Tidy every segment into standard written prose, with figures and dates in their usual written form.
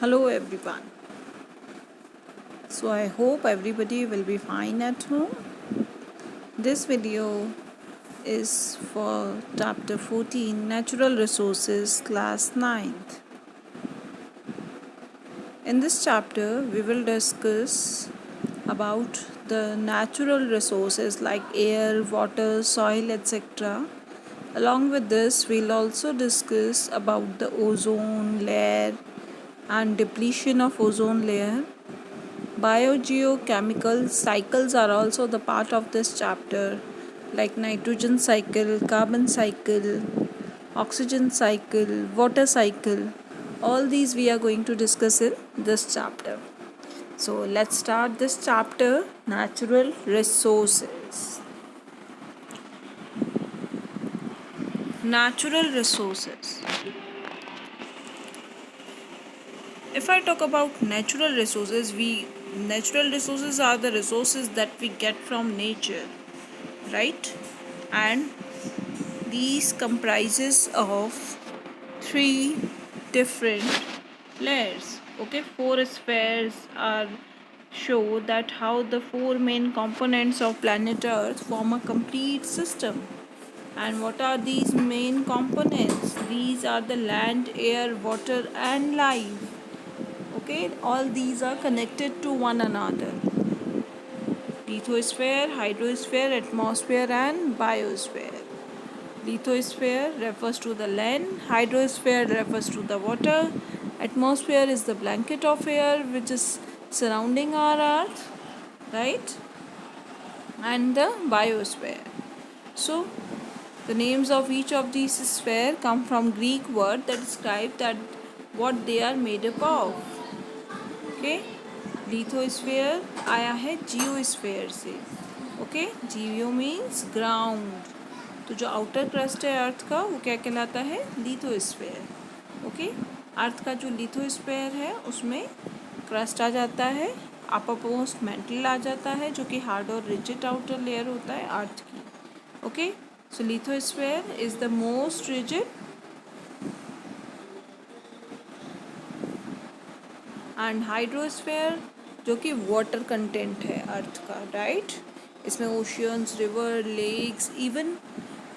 Hello everyone. So I hope everybody will be fine at home. This video is for chapter 14 Natural Resources class 9th. In this chapter we will discuss about the natural resources like air, water, soil, etc. Along with this we'll also discuss about the ozone layer and depletion of ozone layer. Biogeochemical cycles are also the part of this chapter, like nitrogen cycle, carbon cycle, oxygen cycle, water cycle. All these we are going to discuss in this chapter. So let's start this chapter, natural resources. Natural resources. If I talk about natural resources are the resources that we get from nature, right? And these comprises of three different layers. Okay, four spheres are show that how the four main components of planet Earth form a complete system. And what are these main components? These are the land, air, water, and life. Okay, all these are connected to one another: lithosphere, hydrosphere, atmosphere, and biosphere. Lithosphere refers to the land, hydrosphere refers to the water, atmosphere is the blanket of air which is surrounding our earth, right? And the biosphere. So the names of each of these sphere come from Greek word that describe that what they are made up of. Okay, lithosphere आया है geosphere से. Okay, जियो means ground. तो जो outer crust है earth का वो क्या कहलाता है? लिथोस्फीयर. ओके, अर्थ का जो लिथोस्फीयर है उसमें क्रस्ट आ जाता है, अपरमोस्ट मेंटल आ जाता है जो कि हार्ड और रिजिड आउटर लेयर होता है अर्थ की. Okay, so lithosphere is the most rigid and hydrosphere जो कि वाटर कंटेंट है अर्थ का, राइट? इसमें oceans, river, lakes, even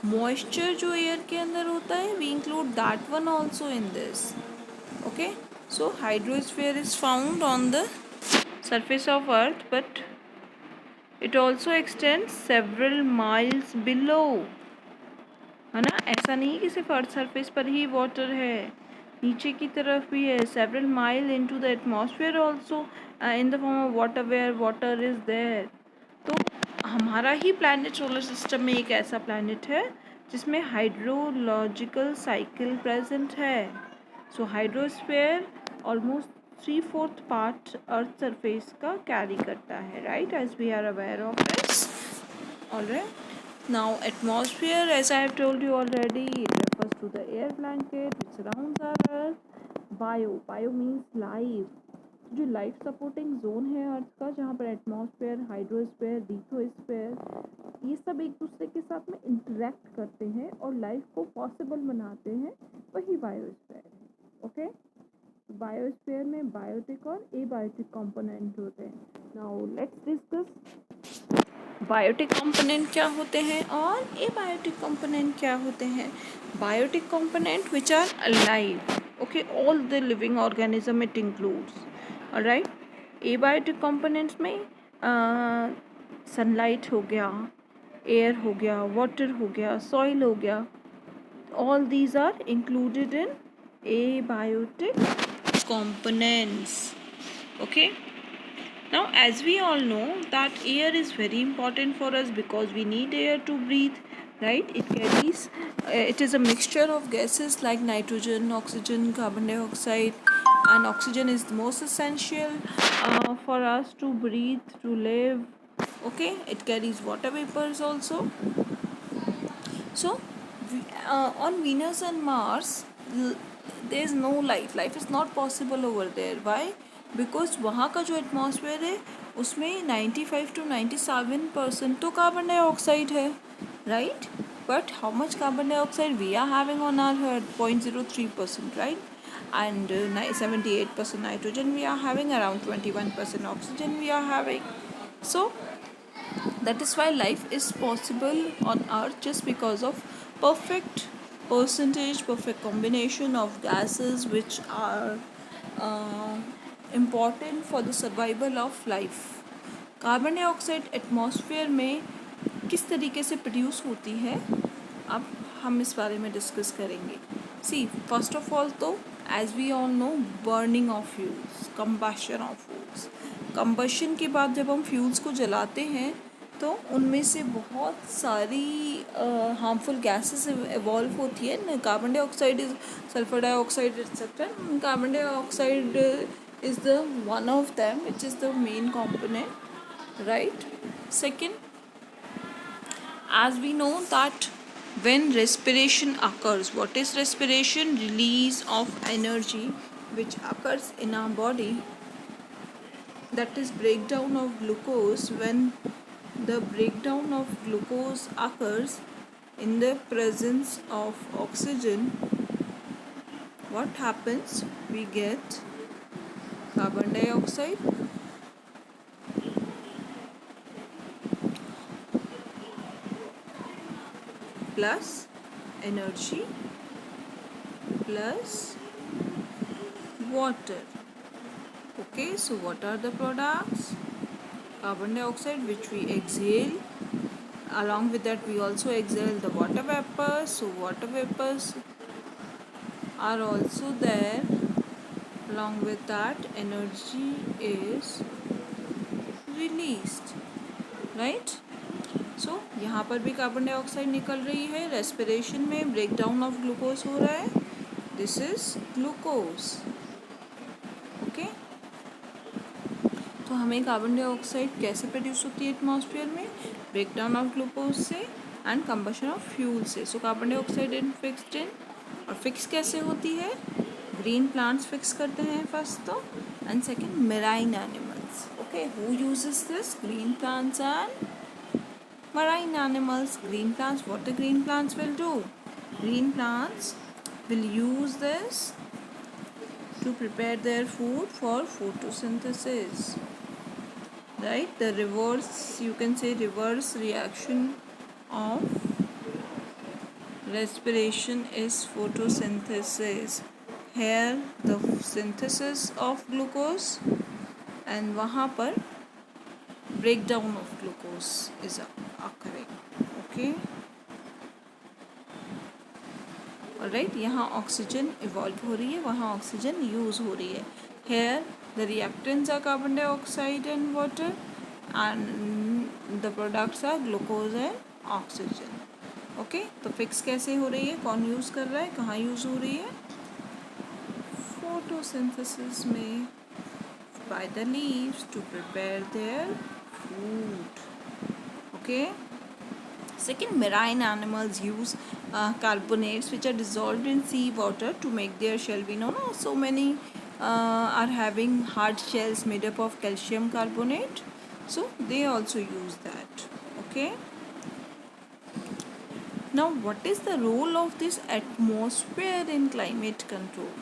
moisture जो एयर के अंदर होता है we include that one also in this. Okay, so hydrosphere is found on the surface of earth but it also extends several miles below. है ना, ऐसा नहीं कि सिर्फ अर्थ सरफेस पर ही वाटर है, नीचे की तरफ भी है. Several mile into the atmosphere also in the form of water where water is there. तो हमारा ही प्लैनेट सोलर सिस्टम में एक ऐसा प्लैनेट है जिसमें हाइड्रोलॉजिकल साइकिल प्रेजेंट है. So hydrosphere almost 3/4 part earth surface का कैरी करता है, right? As we are aware of this. Alright. Now atmosphere, as I have told you already, it refers to the air blanket which surrounds our earth. Bio means life. जो life supporting zone है earth का, जहाँ पर atmosphere, hydrosphere, lithosphere ये सब एक दूसरे के साथ में इंटरेक्ट करते हैं और लाइफ को पॉसिबल बनाते हैं, वही बायोस्फेयर है. ओके, बायोस्फेयर में बायोटिक और एबायोटिक कंपोनेंट होते हैं. Now let's discuss biotic component क्या होते हैं और एबायोटिक कंपोनेंट क्या होते हैं. Biotic component which are alive. Okay, all the living organism it includes. Alright. Abiotic components में सनलाइट हो गया, एयर हो गया, वाटर हो गया, सॉइल हो गया. All these are included in abiotic components. Okay, now as we all know that air is very important for us because we need air to breathe, right? It carries it is a mixture of gases like nitrogen, oxygen, carbon dioxide, and oxygen is the most essential for us to breathe, to live. Okay, it carries water vapors also. So on Venus and Mars there is no life is not possible over there. Why? Because वहाँ का जो atmosphere है उसमें 95 to 97% तो carbon dioxide है, right? But how much carbon dioxide we are having on our earth? 0.03%, right? and 78% nitrogen we are having, around 21% oxygen we are having. So that is why life is possible on earth, just because of perfect percentage, perfect combination of gases which are uh, important for the survival of life. Carbon dioxide atmosphere में किस तरीके से produce होती है, अब हम इस बारे में डिस्कस करेंगे. सी फर्स्ट ऑफ ऑल तो as we all know, burning of fuels, combustion of fuels. Combustion के बाद जब हम फ्यूल्स को जलाते हैं तो उनमें से बहुत सारी हार्मफुल गैसेस इवॉल्व होती है. Carbon dioxide is, sulphur dioxide etcetera. Carbon dioxide is the one of them, which is the main component, right? Second, as we know that when respiration occurs, what is respiration? Release of energy which occurs in our body, that is breakdown of glucose. When the breakdown of glucose occurs in the presence of oxygen, what happens? We get carbon dioxide plus energy plus water. Okay, so what are the products? Carbon dioxide which we exhale. Along with that we also exhale the water vapors. So water vapors are also there. Along with that energy is released, right? सो यहाँ पर भी carbon dioxide निकल रही है. Respiration में breakdown of glucose हो रहा है. This is glucose. ओके, तो हमें कार्बन डाइऑक्साइड कैसे प्रोड्यूस होती है एटमॉस्फेयर में? ब्रेकडाउन ऑफ ग्लूकोज से एंड कंबशन ऑफ फ्यूल से. So carbon dioxide in fixed in, और फिक्स कैसे होती है? ग्रीन प्लांट्स फिक्स करते हैं फर्स्ट तो, and second marine animals. Okay, who uses this? Green plants and marine animals. Green plants, what the green plants will do? Green plants will use this to prepare their food for photosynthesis, right? The reverse, you can say reverse reaction of respiration is photosynthesis. Here the synthesis of glucose, and वहाँ पर breakdown of glucose is occurring. Okay, alright. यहाँ oxygen evolve हो रही है, वहाँ oxygen use हो रही है. Here the reactants are carbon dioxide and water, and the products are glucose and oxygen. Okay, तो फिक्स कैसे हो रही है? कौन यूज़ कर रहा है? कहाँ यूज़ हो रही है? फोटोसिंथेसिस में, by the leaves to prepare their food. Okay, second, marine animals use carbonates which are dissolved in sea water to make their shell. We know no? So many are having hard shells made up of calcium carbonate, so they also use that. Okay, now what is the role of this atmosphere in climate control?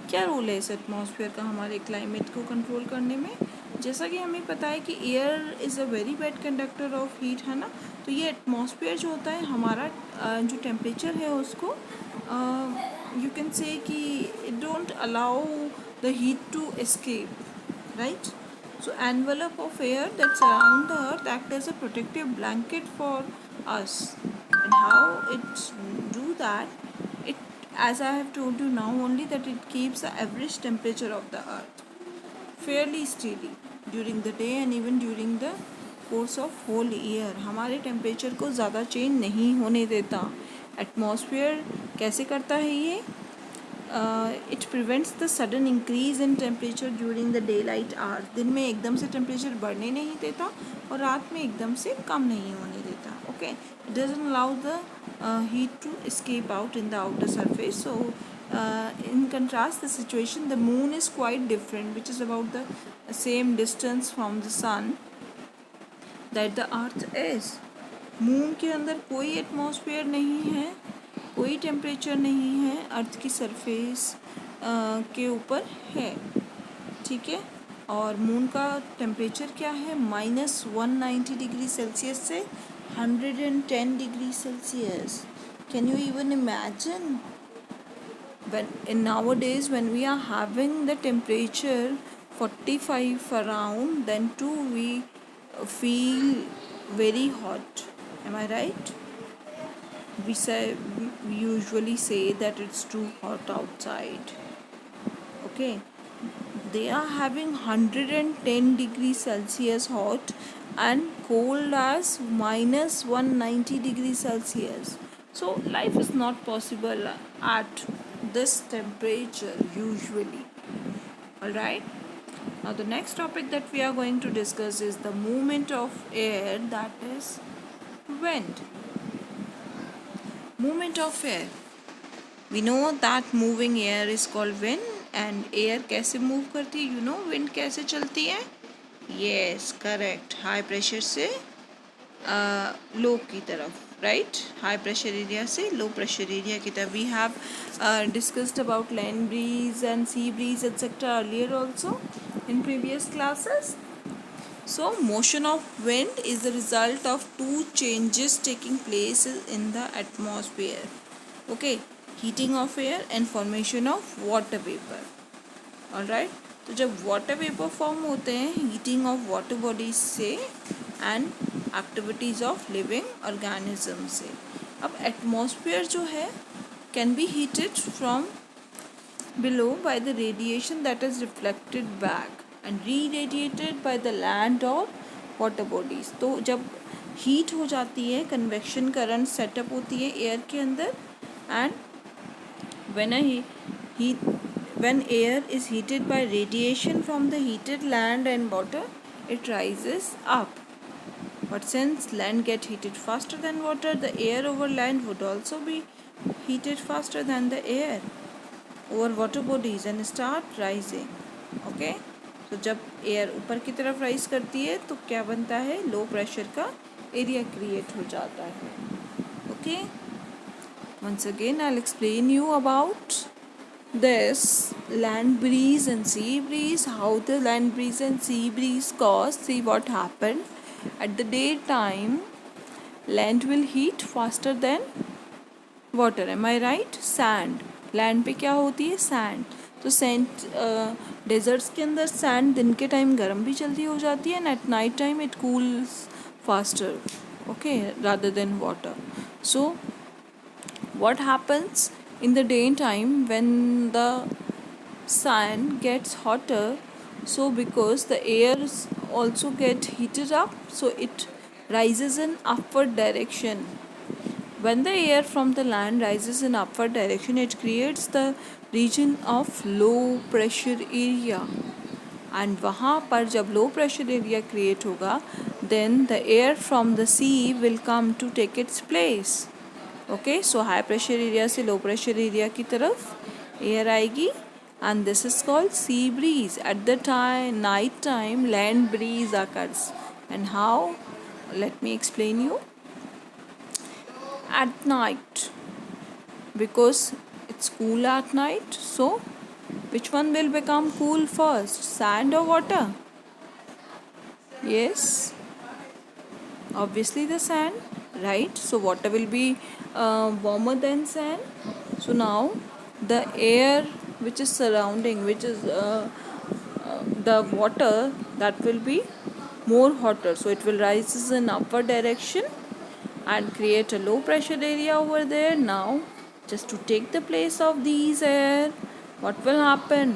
क्या role है इस atmosphere का हमारे climate को control करने में? जैसा कि हमें पता है कि air is a very bad conductor of heat, है ना. तो ये एटमॉस्फेयर जो होता है हमारा, जो टेम्परेचर है उसको, यू कैन से कि it don't allow the heat to escape, right. So envelope of air that surround the earth act as a protective blanket for us. And how it's do that? It, as I have told you now only, that it keeps the average temperature of the earth fairly steady during the day and even during the course of whole year. हमारे temperature को ज़्यादा change नहीं होने देता. Atmosphere कैसे करता है ये? It prevents the sudden increase in temperature during the day light hours. दिन में एकदम से टेम्परेचर बढ़ने नहीं देता और रात में एकदम से कम नहीं होने देता. Okay, it doesn't allow the heat to escape out in the outer surface. So in contrast the situation, the moon is quite different, which is about the same distance from the sun that the earth is. Moon के अंदर कोई atmosphere नहीं है, कोई temperature नहीं है. Earth की surface के ऊपर है, ठीक है। और मून का टेम्परेचर क्या है, -190 डिग्री सेल्सियस से 110 degree Celsius. Can you even imagine? When in nowadays when we are having the temperature 45 around, then too we feel very hot. Am I right? We usually say that it's too hot outside. Okay, they are having 110 degrees Celsius hot and cold as -190 degrees Celsius. So life is not possible at this temperature usually. Alright, now the next topic that we are going to discuss is the movement of air, that is wind. Movement of air, we know that moving air is called wind. And air कैसे move करती है, you know wind कैसे चलती है? Yes, correct, high pressure से लो की तरफ, right? High pressure area से लो प्रेशर एरिया की तरफ. We have discussed about land breeze and sea breeze etcetera earlier also in previous classes. So motion of wind is the result of two changes taking place in the atmosphere. Okay, heating of air and formation of water vapor. Alright, तो जब water vapor form होते हैं heating of water bodies से and activities of living organisms से. अब atmosphere जो है can be heated from below by the radiation that is reflected back and re-radiated by the land or water bodies. तो जब heat हो जाती है, कन्वेक्शन करंट सेटअप होती है एयर के अंदर, and when air is heated by radiation from the heated land and water, it rises up. But since land get heated faster than water, the air over land would also be heated faster than the air over water bodies and start rising. Okay, तो जब air ऊपर की तरफ rise करती है तो क्या बनता है, लो प्रेशर का एरिया क्रिएट हो जाता है. Okay, once again I'll explain you about this land breeze and sea breeze, how the land breeze and sea breeze cause. See what happened at the daytime, land will heat faster than water. Am I right? sand, land पे क्या होती है, sand. तो sand desserts के अंदर sand दिन के time गर्म भी जल्दी हो जाती है and at night time it cools faster, okay, rather than water. So what happens in the daytime when the sun gets hotter? So because the air also get heated up, so it rises in upward direction. When the air from the land rises in upward direction, it creates the region of low pressure area. And वहाँ पर जब low pressure area create होगा, then the air from the sea will come to take its place. Okay, so high pressure area से low pressure area की तरफ air आएगी, and this is called sea breeze. At the night time, land breeze occurs. And how? Let me explain you. At night, because it's cool at night, so which one will become cool first, sand or water? Yes, obviously the sand, right? So water will be warmer than sand. So now the air which is surrounding, which is the water, that will be more hotter, so it will rise in upward direction and create a low pressure area over there. Now just to take the place of these air, what will happen?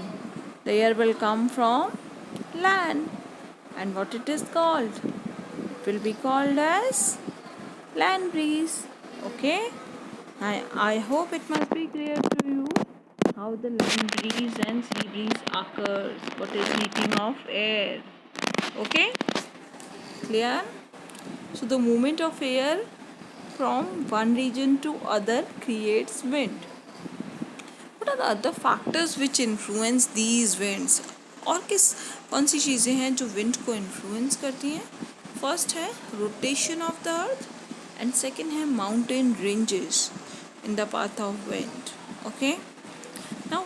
The air will come from land, and what it is called? It will be called as land breeze. Okay, I hope it must be clear to you how the land breeze and sea breeze occurs. What is heating of air? Okay, clear? So the movement of air from one region to other creates wind. What are the other factors which influence these winds? और कौन सी चीज़ें हैं जो wind को influence करती हैं? First है rotation of the earth and second है mountain ranges in the path of wind. Okay, Now,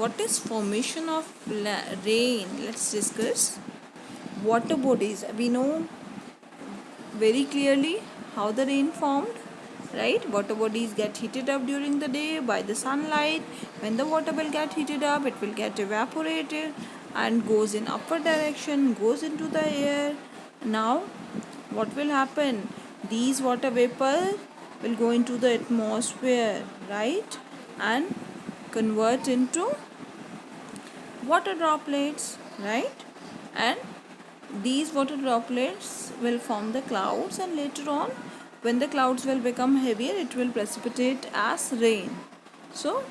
what is formation of rain? Let's discuss. Water bodies. We know very clearly how the rain formed, right? Water bodies get heated up during the day by the sunlight. When the water will get heated up, it will get evaporated and goes in upward direction, goes into the air. Now, what will happen? These water vapor will go into the atmosphere, right? And convert into water droplets, right? And these water droplets will form the clouds, and later on, when the clouds will become heavier, it will precipitate as rain. So,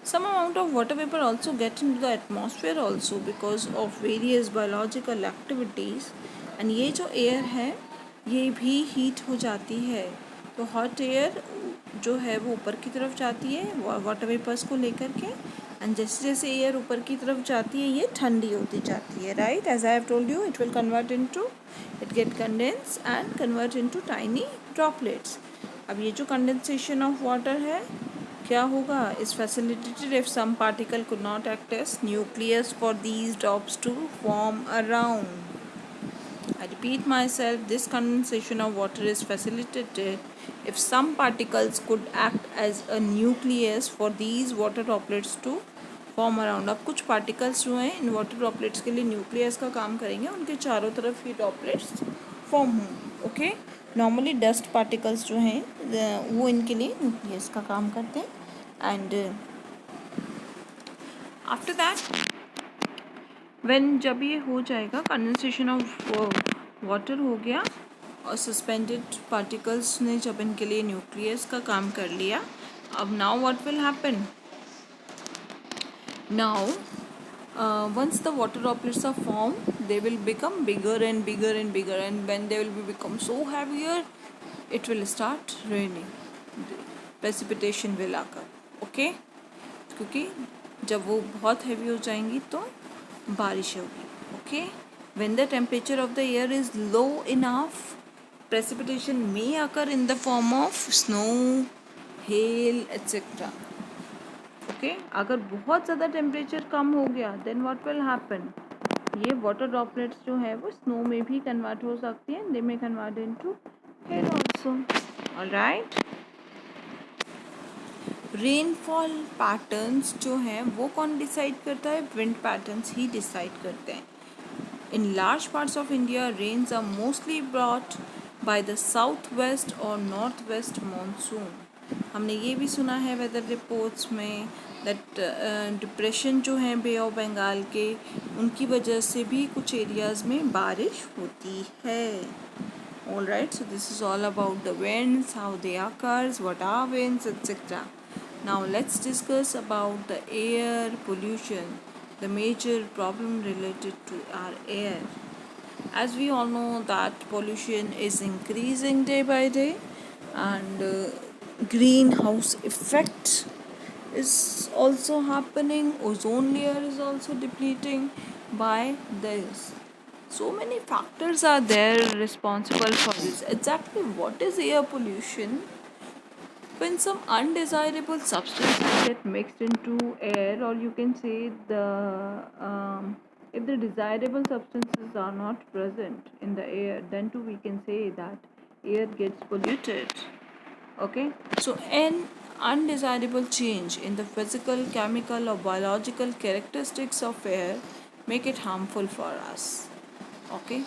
some amount of water vapor also get into the atmosphere also because of various biological activities. And ये जो air है ये भी heat हो जाती है, तो hot air जो है वो ऊपर की तरफ जाती है वाटर वेपर्स को लेकर के, एंड जैसे जैसे एयर ऊपर की तरफ जाती है ये ठंडी होती जाती है, right? As I have told you, it will convert into, it get condense and convert into tiny droplets. अब ये जो कंडेंसेशन ऑफ वाटर है क्या होगा? is facilitated if some particle could not act as nucleus for these drops to form around. I repeat myself, this condensation of water is facilitated if some particles could act as a nucleus for these water droplets to form around. अब कुछ particles जो हैं in water droplets के लिए nucleus का काम करेंगे, उनके चारों तरफ ये ड्रॉपलेट्स फॉर्म होंगे. ओके, नॉर्मली डस्ट पार्टिकल्स जो हैं वो इनके लिए न्यूक्लियस का काम करते हैं. एंड आफ्टर दैट व्हेन जब ये हो जाएगा कंडेंसेशन ऑफ वाटर हो गया और सस्पेंडेड पार्टिकल्स ने जब इनके लिए न्यूक्लियस का काम कर लिया, अब now what will happen? Now, once the water droplets are formed, they will become bigger and bigger and bigger, and when they will become so heavier, it will start raining. Precipitation will occur. Okay? क्योंकि जब वो बहुत heavy हो जाएंगी तो बारिश होगी. Okay? When the temperature of the air is low enough, precipitation may occur in the form of snow, hail, etc. Okay, अगर बहुत ज़्यादा टेम्परेचर कम हो गया देन व्हाट विल हैपन? ये वाटर ड्रॉपलेट्स जो है वो स्नो में भी कन्वर्ट हो सकती है, they may convert into hail also. Alright, rainfall patterns जो हैं वो कौन डिसाइड करता है? विंड पैटर्न्स ही डिसाइड करते हैं. In large parts of India rains are mostly brought by the south west और नॉर्थ वेस्ट मानसून. हमने ये भी सुना है वेदर रिपोर्ट्स में दैट डिप्रेशन जो है बे ऑफ बंगाल के, उनकी वजह से भी कुछ एरियाज़ में बारिश होती है. All right, so this is all about the winds, how they occurs, what are winds, etc. Now let's discuss about the air pollution, the major problem related to our air. As we all know that pollution is increasing day by day, and greenhouse effect is also happening, ozone layer is also depleting by this. So many factors are there responsible for this. Exactly what is air pollution? When some undesirable substances get mixed into air, or you can say if the desirable substances are not present in the air, then too we can say that air gets polluted. Okay, so an undesirable change in the physical, chemical or biological characteristics of air make it harmful for us. Okay,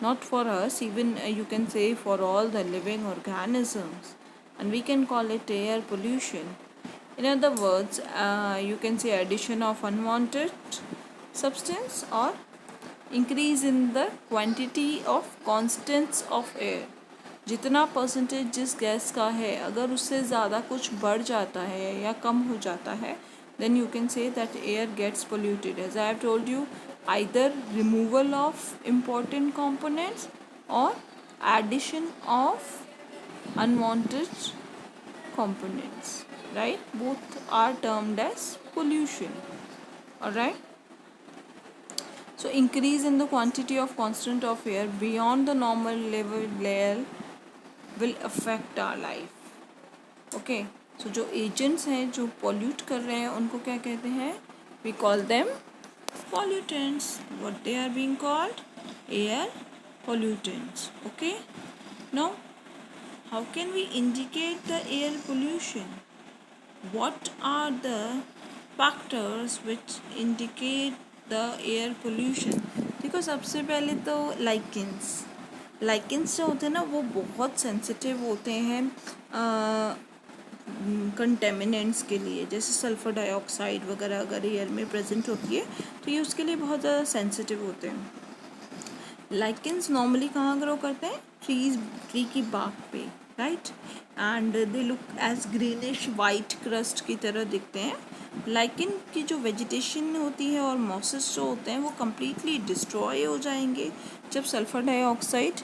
not for us, even you can say for all the living organisms, and we can call it air pollution. In other words, you can say addition of unwanted substance or increase in the quantity of constants of air. जितना percentage जिस gas का है, अगर उससे ज़्यादा कुछ बढ़ जाता है या कम हो जाता है, then you can say that air gets polluted. As I have told you, either removal of important components or addition of unwanted components, right? Both are termed as pollution. Alright, so increase in the quantity of constant of air beyond the normal level will affect our life. Okay, सो जो agents हैं जो pollute कर रहे हैं उनको क्या कहते हैं? We call them pollutants. What they are being called? Air pollutants. Okay. Now, how can we indicate the air pollution? What are the factors which indicate the air pollution? देखो सबसे पहले तो लाइकेंस जो होते हैं ना वो बहुत सेंसिटिव होते हैं कंटेमिनेंट्स के लिए, जैसे सल्फ़र डाइऑक्साइड वगैरह अगर एयर में प्रेजेंट होती है तो ये उसके लिए बहुत ज़्यादा सेंसिटिव होते हैं। लाइकेंस नॉर्मली कहाँ ग्रो करते हैं? ट्री की बाग पे, right. And they look as greenish white crust की तरह दिखते हैं। लाइकेन की जो वेजिटेशन होती है और मॉसेस जो होते हैं वो कम्प्लीटली डिस्ट्रॉय हो जाएंगे जब सल्फ़र डाइऑक्साइड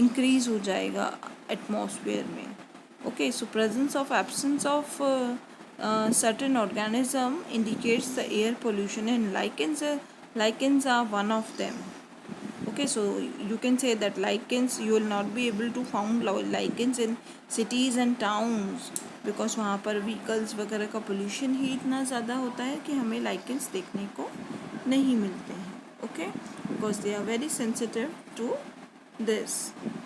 इंक्रीज़ हो जाएगा एटमॉस्फेयर में। Okay, so presence of absence of certain organism indicates the air pollution, and lichens are one of them. Okay, so you can say that lichens, you will not be able to found lichens in cities and towns because वहाँ पर vehicles वगैरह का pollution ही इतना ज़्यादा होता है कि हमें lichens देखने को नहीं मिलते हैं. Okay, because they are very sensitive to this.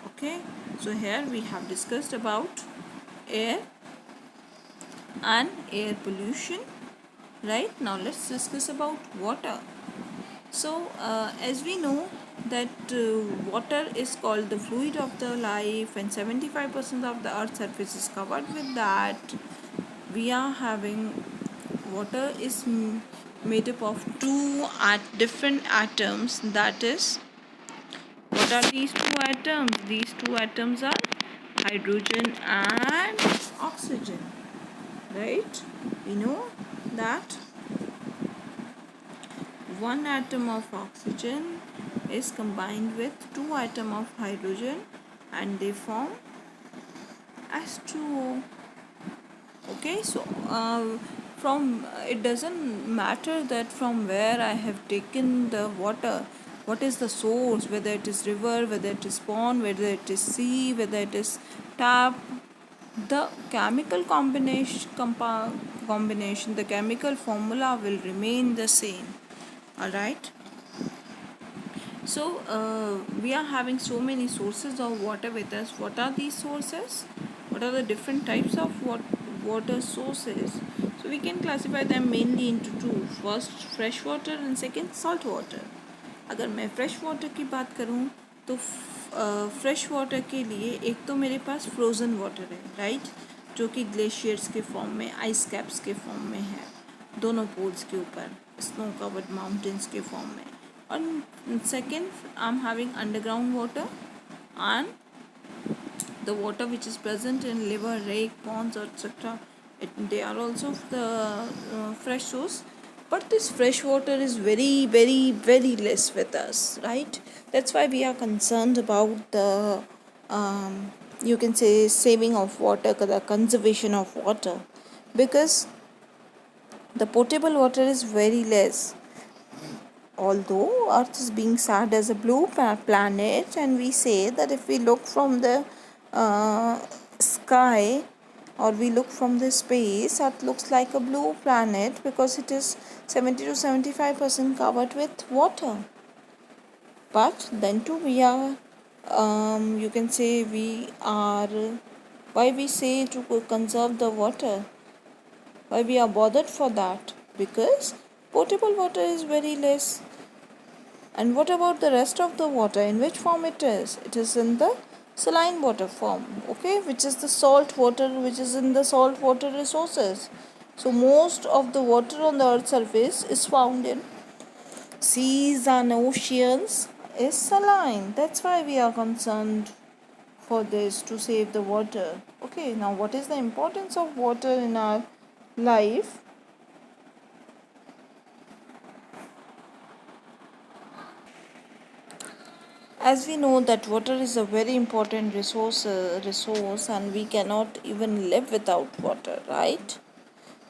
Okay, so here we have discussed about air and air pollution. Right, now let's discuss about water. So as we know that water is called the fluid of the life, and 75% of the earth's surface is covered with that. We are having water is made up of different atoms. That is, what are these two atoms? These two atoms are hydrogen and oxygen, right? We know that one atom of oxygen is combined with two atoms of hydrogen and they form H2O. Okay, so from it doesn't matter that from where I have taken the water, what is the source, whether it is river, whether it is pond, whether it is sea, whether it is tap, the chemical combination, the chemical formula will remain the same. All right. So we are having so many sources of water with us. What are these sources? What are the different types of water sources? So we can classify them mainly into two. First, fresh water and second, salt water. अगर मैं fresh water की बात करूँ तो fresh water के लिए एक तो मेरे पास फ्रोज़न वाटर है, राइट, जो कि ग्लेशियर्स के फॉर्म में, आइस कैप्स के फॉर्म में है, दोनों पोल्स के ऊपर स्नो कवर्ड माउंटेन्स के फॉर्म में. और second, I am having underground water and the water which is present in river, lake, ponds, etc. They are also the fresh source, but this fresh water is very less with us, right? That's why we are concerned about the you can say saving of water, the conservation of water, because the potable water is very less. Although earth is being said as a blue planet, and we say that if we look from the sky or we look from the space, earth looks like a blue planet because it is 70 to 75% covered with water. But then too we are you can say we are, why we say to conserve the water, why we are bothered for that? Because potable water is very less. And what about the rest of the water? In which form it is? It is in the saline water form, okay, which is the salt water, which is in the salt water resources. So most of the water on the earth's surface is found in seas and oceans is saline. That's why we are concerned for this, to save the water. Okay, now what is the importance of water in our life? As we know that water is a very important resource and we cannot even live without water, right?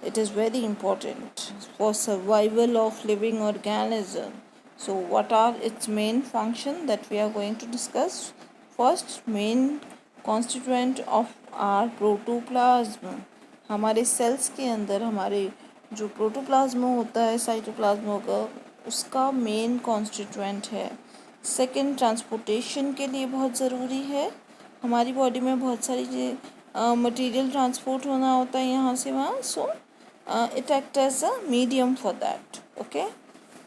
It is very important for survival of living organism. So what are its main function that we are going to discuss? First, main constituent of our protoplasm. हमारे sales के अंदर हमारे जो protoplasm होता है, cytoplasm होगा, उसका main constituent है। सेकंड, ट्रांसपोर्टेशन के लिए बहुत ज़रूरी है। हमारी बॉडी में बहुत सारी मटेरियल ट्रांसपोर्ट होना होता है यहाँ से वहाँ, सो it acts as a medium for that. Okay,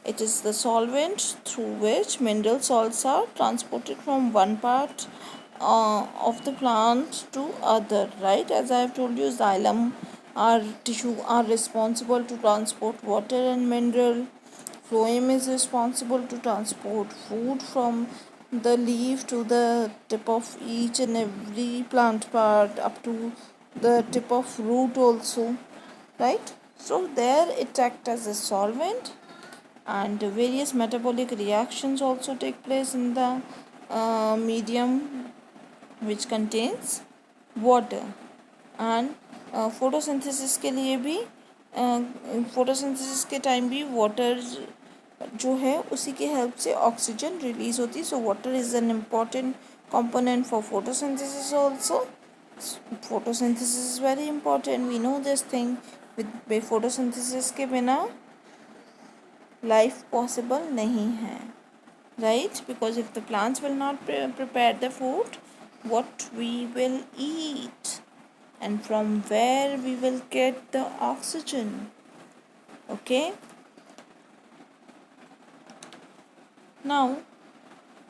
it is the solvent through which mineral salts are transported from one part of the plant to other, right? As I have told you, xylem, our tissue, are responsible to transport water and mineral. Phloem is responsible to transport food from the leaf to the tip of each and every plant part, up to the tip of root also, right? So there it acts as a solvent, and various metabolic reactions also take place in the medium which contains water. And photosynthesis के लिए भी photosynthesis के time भी water जो है उसी के help से ऑक्सीजन रिलीज होती है. So water is an important component for photosynthesis also. Photosynthesis is very important, we know this thing. with photosynthesis के बिना life possible नहीं है, right? Because if the plants will not prepare the food, what we will eat, and from where we will get the oxygen? Okay, now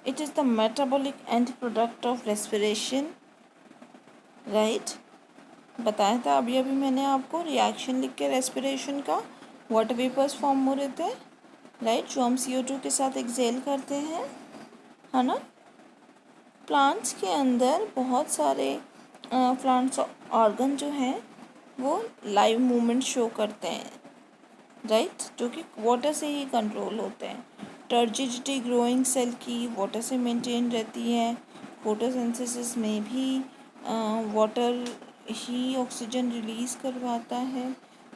it is the metabolic end product of respiration, right? बताया था अभी अभी मैंने आपको reaction लिख के respiration का, water vapours form हो रहे थे, राइट? जो हम CO2 के साथ एक्सेल करते हैं, है ना? प्लांट्स के अंदर बहुत सारे प्लांट्स ऑर्गन जो हैं वो लाइव मूवमेंट शो करते हैं, राइट? जो कि वाटर से ही कंट्रोल होते हैं. टर्जिडिटी ग्रोइंग सेल की वाटर से मेंटेन रहती है. फोटोसिंथेसिस में भी वाटर ही ऑक्सीजन रिलीज़ करवाता है.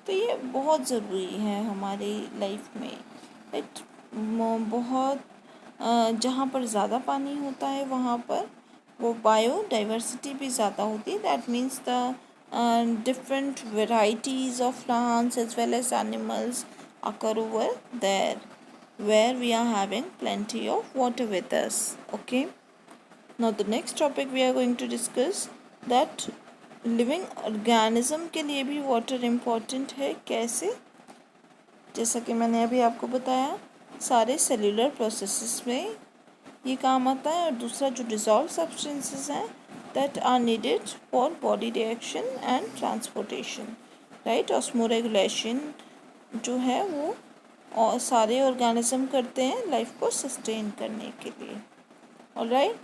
तो ये बहुत ज़रूरी है हमारी लाइफ में, राइट? बहुत जहाँ पर ज़्यादा पानी होता है वहाँ पर वो बायोडाइवर्सिटी भी ज़्यादा होती है. That means the different varieties of plants as well as animals occur over there where we are having plenty of water with us. Okay, now the next topic we are going to discuss that living organism के लिए भी water important है. कैसे? जैसा कि मैंने अभी आपको बताया, सारे सेल्यूलर प्रोसेसेस में ये काम आता है. और दूसरा जो डिज़ोल्व सब्सटेंसेस हैं that are needed for body reaction and transportation, right? Osmoregulation जो है वो और सारे ऑर्गेनिज्म करते हैं लाइफ को सस्टेन करने के लिए. Alright,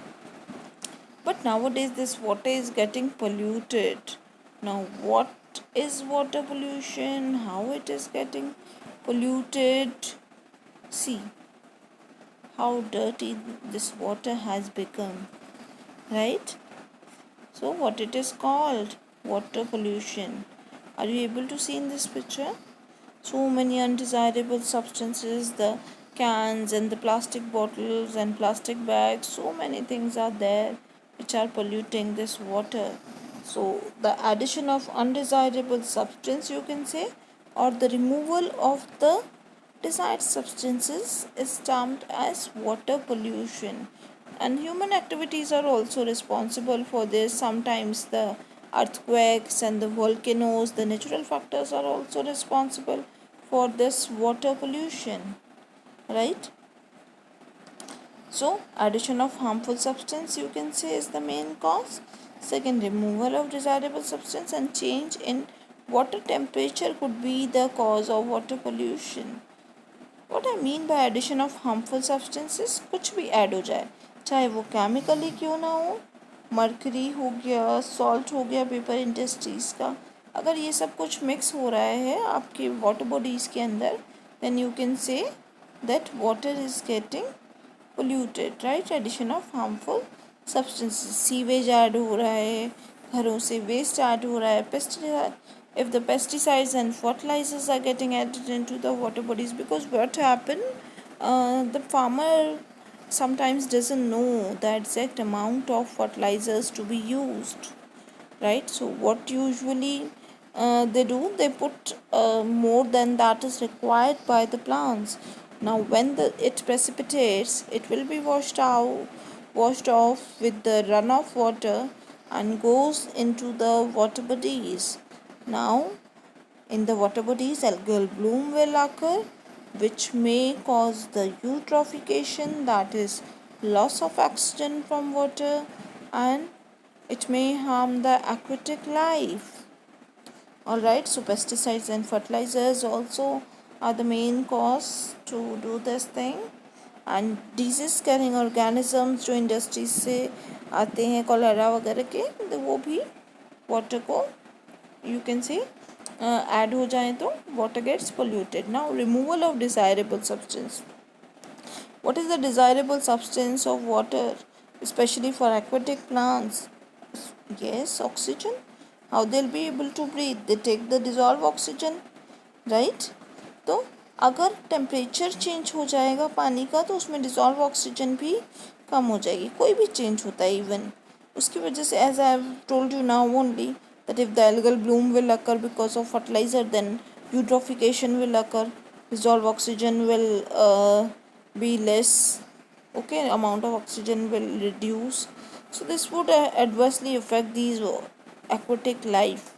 but nowadays this water is getting polluted. Now what is water pollution, how it is getting polluted? See how dirty this water has become, right? So what it is called? Water pollution. Are you able to see in this picture? So many undesirable substances, the cans and the plastic bottles and plastic bags, so many things are there which are polluting this water. So the addition of undesirable substance, you can say, or the removal of the desired substances is termed as water pollution. And human activities are also responsible for this. Sometimes the earthquakes and the volcanoes, the natural factors, are also responsible for this water pollution, right? So addition of harmful substance, you can say, is the main cause. Second, removal of desirable substance and change in water temperature could be the cause of water pollution. What I mean by addition of harmful substances, कुछ भी add हो जाए, चाहे वो chemically क्यों ना हो, mercury हो गया, सॉल्ट हो गया पेपर इंडस्ट्रीज़ का, अगर ये सब कुछ मिक्स हो रहा है आपके वाटर बॉडीज़ के अंदर, then you can say that water is getting polluted, right? Addition of harmful substances. Sewage add हो रहा है, घरों से वेस्ट ऐड हो रहा है, pesticide, if the pesticides and fertilizers are getting added into the water bodies, because what happen, the farmer sometimes doesn't know the exact amount of fertilizers to be used, right? So what usually they put more than that is required by the plants. Now when it precipitates, it will be washed off with the runoff water and goes into the water bodies. Now in the water bodies, algal bloom will occur, which may cause the eutrophication, that is, loss of oxygen from water, and it may harm the aquatic life. Alright, so pesticides and fertilizers also are the main cause to do this thing. And disease carrying organisms जो industries से आते हैं cholera वगैरह के, तो वो भी water को यू कैन से ऐड हो जाए तो water gets polluted. Now removal of desirable substance. What is the desirable substance of water, especially for aquatic plants? Yes, oxygen. How they'll be able to breathe? They take the dissolved oxygen, right? तो अगर temperature change हो जाएगा पानी का तो उसमें dissolve oxygen भी कम हो जाएगी. कोई भी चेंज होता है इवन उसकी वजह से, as I have told you now only, that if the algal bloom will occur because of fertiliser, then eutrophication will occur, dissolved oxygen will be less, okay, amount of oxygen will reduce, so this would adversely affect these aquatic life,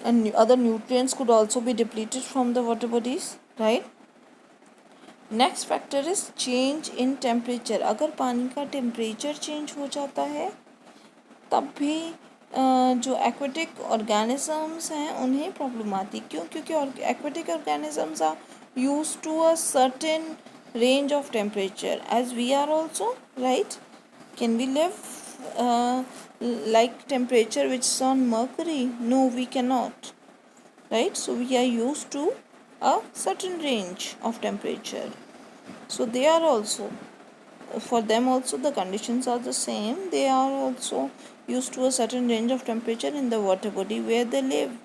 and other nutrients could also be depleted from the water bodies, right? Next factor is change in temperature. अगर पानी का temperature change हो जाता है तब भी जो aquatic organisms हैं उन्हें प्रॉब्लम आती. क्यों? क्योंकि aquatic organisms are use to a certain range of temperature, as we are also, right? Can we live like temperature which is on mercury? No, we cannot, right? So we are used to a certain range of temperature, so they are also, for them also the conditions are the same. They are also used to a certain range of temperature in the water body where they live.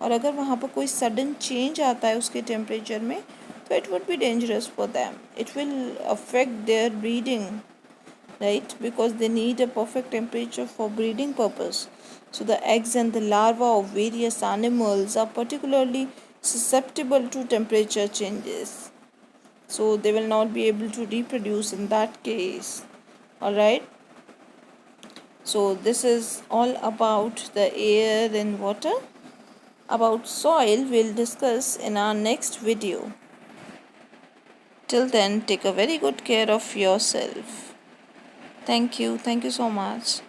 और अगर वहाँ पर कोई sudden change आता है उसके temperature में तो it would be dangerous for them. It will affect their breeding, right? Because they need a perfect temperature for breeding purpose. So the eggs and the larvae of various animals are particularly susceptible to temperature changes. So they will not be able to reproduce in that case. Alright. So this is all about the air and water. About soil we'll discuss in our next video. Till then, take a very good care of yourself. Thank you. Thank you so much.